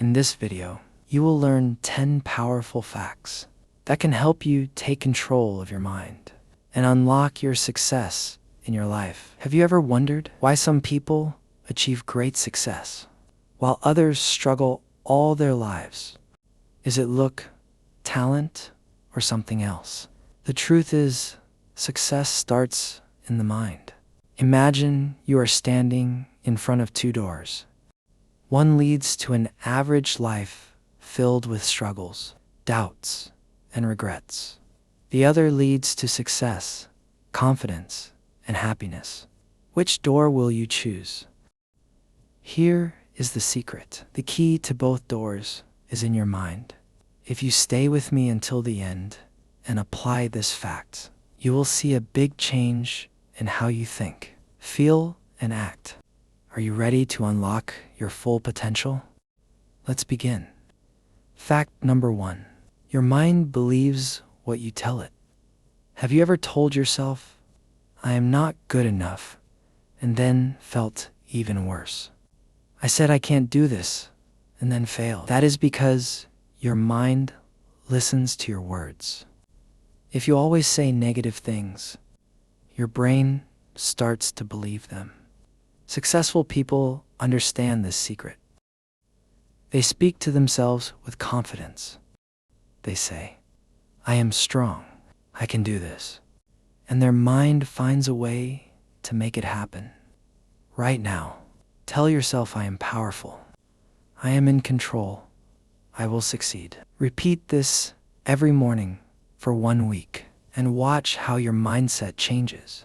In this video, you will learn 10 powerful facts that can help you take control of your mind and unlock your success in your life. Have you ever wondered why some people achieve great success while others struggle all their lives? Is it luck, talent, or something else? The truth is, success starts in the mind. Imagine you are standing in front of two doors. One leads to an average life filled with struggles, doubts, and regrets. The other leads to success, confidence, and happiness. Which door will you choose? Here is the secret. The key to both doors is in your mind. If you stay with me until the end and apply this fact, you will see a big change in how you think, feel, and act. Are you ready to unlock your full potential? Let's begin. Fact number 1. Your mind believes what you tell it. Have you ever told yourself, "I am not good enough," and then felt even worse? I said I can't do this, and then failed. That is because your mind listens to your words. If you always say negative things, your brain starts to believe them. Successful people understand this secret. They speak to themselves with confidence. They say, "I am strong. I can do this." And their mind finds a way to make it happen. Right now, tell yourself, "I am powerful. I am in control. I will succeed." Repeat this every morning for 1 week and watch how your mindset changes.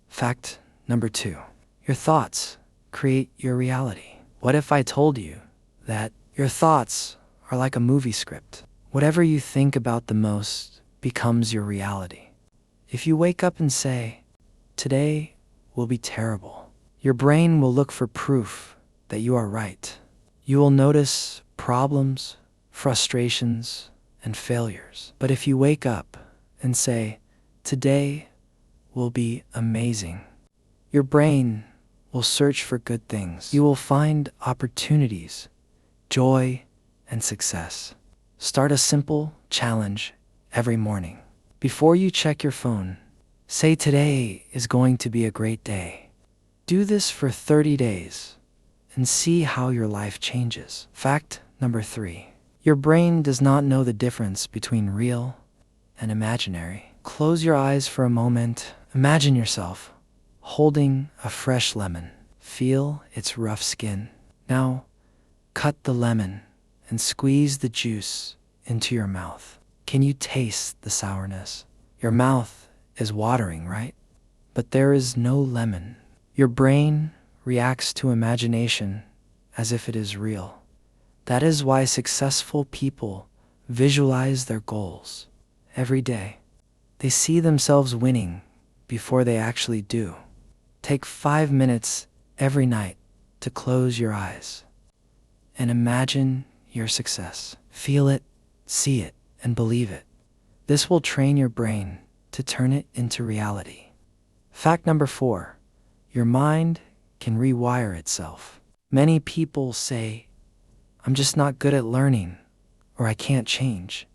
Fact number 2. Your thoughts create your reality. What if I told you that your thoughts are like a movie script? Whatever you think about the most becomes your reality. If you wake up and say, "Today will be terrible," your brain will look for proof that you are right. You will notice problems, frustrations, and failures. But if you wake up and say, "Today will be amazing," your brain will search for good things. You will find opportunities, joy, and success. Start a simple challenge every morning. Before you check your phone, say, "Today is going to be a great day." Do this for 30 days and see how your life changes. Fact number 3. Your brain does not know the difference between real and imaginary. Close your eyes for a moment. Imagine yourself holding a fresh lemon. Feel its rough skin. Now, cut the lemon and squeeze the juice into your mouth. Can you taste the sourness? Your mouth is watering, right? But there is no lemon. Your brain reacts to imagination as if it is real. That is why successful people visualize their goals every day. They see themselves winning before they actually do. Take 5 minutes every night to close your eyes and imagine your success. Feel it, see it, and believe it. This will train your brain to turn it into reality. Fact number 4. Your mind can rewire itself. Many people say, "I'm just not good at learning," or "I can't change."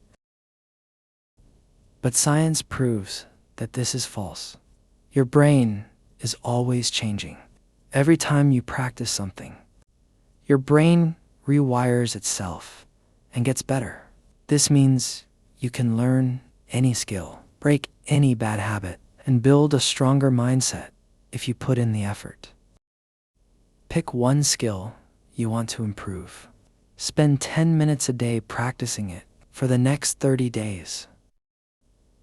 But science proves that this is false. Your brain is always changing. Every time you practice something, your brain rewires itself and gets better. This means you can learn any skill, break any bad habit, and build a stronger mindset if you put in the effort. Pick one skill you want to improve. Spend 10 minutes a day practicing it for the next 30 days.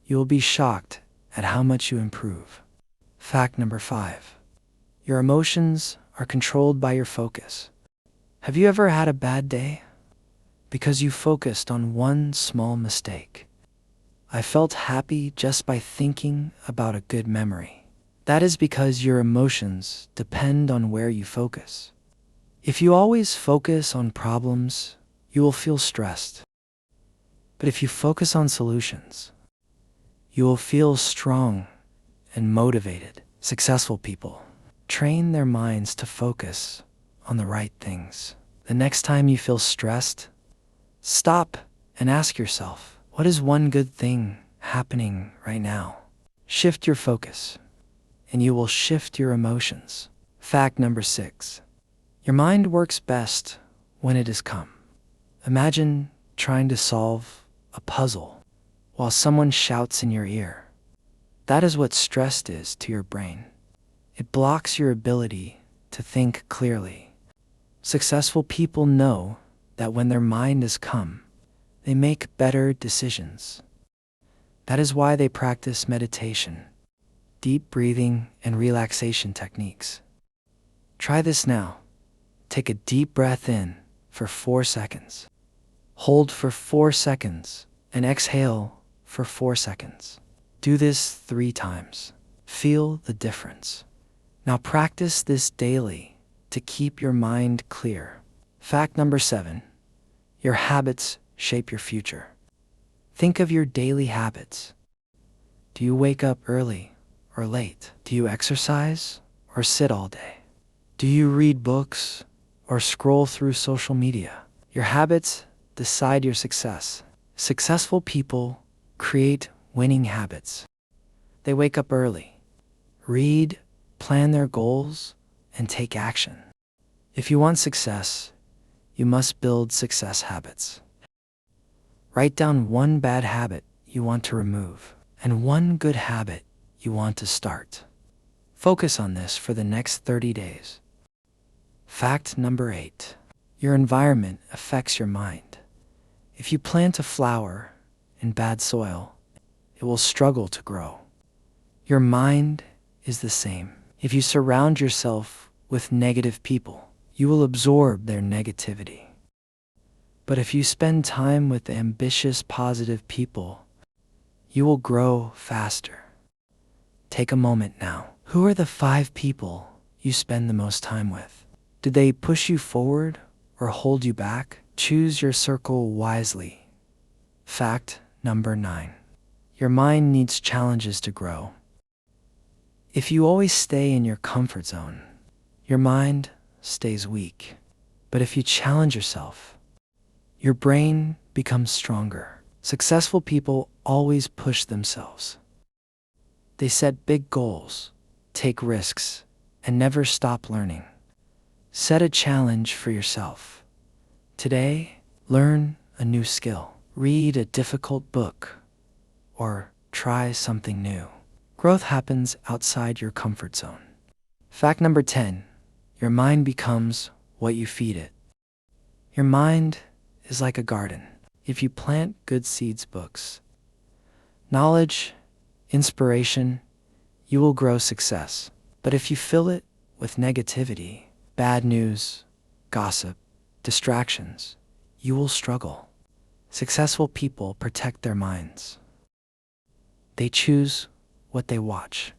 You will be shocked at how much you improve. Fact number 5. Your emotions are controlled by your focus. Have you ever had a bad day because you focused on one small mistake? I felt happy just by thinking about a good memory. That is because your emotions depend on where you focus. If you always focus on problems, you will feel stressed. But if you focus on solutions, you will feel strong and motivated. Successful people train their minds to focus on the right things. The next time you feel stressed, stop and ask yourself, what is one good thing happening right now? Shift your focus, and you will shift your emotions. Fact number 6. Your mind works best when it is calm. Imagine trying to solve a puzzle while someone shouts in your ear. That is what stress is to your brain. It blocks your ability to think clearly. Successful people know that when their mind is calm, they make better decisions. That is why they practice meditation, deep breathing, and relaxation techniques. Try this now. Take a deep breath in for 4 seconds. Hold for 4 seconds and exhale for 4 seconds. Do this 3 times. Feel the difference. Now practice this daily to keep your mind clear. Fact number 7. Your habits shape your future. Think of your daily habits. Do you wake up early or late? Do you exercise or sit all day? Do you read books or scroll through social media? Your habits decide your success. Successful people create winning habits. They wake up early, read, plan their goals, and take action. If you want success, you must build success habits. Write down one bad habit you want to remove and one good habit you want to start. Focus on this for the next 30 days. Fact number 8. Your environment affects your mind. If you plant a flower in bad soil, it will struggle to grow. Your mind is the same. If you surround yourself with negative people, you will absorb their negativity. But if you spend time with ambitious, positive people, you will grow faster. Take a moment now. Who are the 5 people you spend the most time with? Do they push you forward or hold you back? Choose your circle wisely. Fact number 9. Your mind needs challenges to grow. If you always stay in your comfort zone, your mind stays weak. But if you challenge yourself, your brain becomes stronger. Successful people always push themselves. They set big goals, take risks, and never stop learning. Set a challenge for yourself. Today, learn a new skill, read a difficult book, or try something new. Growth happens outside your comfort zone. Fact number 10. Your mind becomes what you feed it. Your mind is like a garden. If you plant good seeds, books, knowledge, inspiration, you will grow success. But if you fill it with negativity, bad news, gossip, distractions, you will struggle. Successful people protect their minds. They choose what they watch,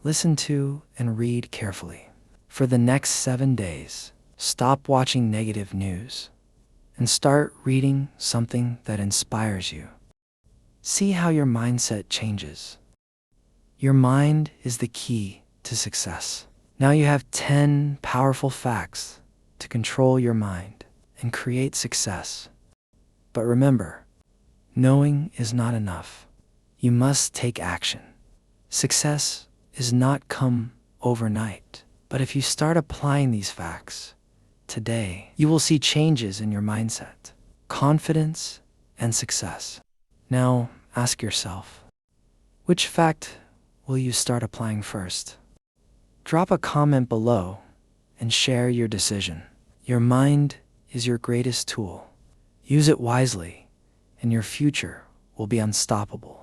listen to, and read carefully. For the next 7 days, stop watching negative news and start reading something that inspires you. See how your mindset changes. Your mind is the key to success. Now you have 10 powerful facts to control your mind and create success. But remember, knowing is not enough. You must take action. Success is not come overnight, but if you start applying these facts today, you will see changes in your mindset, confidence, and success. Now ask yourself, which fact will you start applying first? Drop a comment below and share your decision. Your mind is your greatest tool. Use it wisely, and your future will be unstoppable.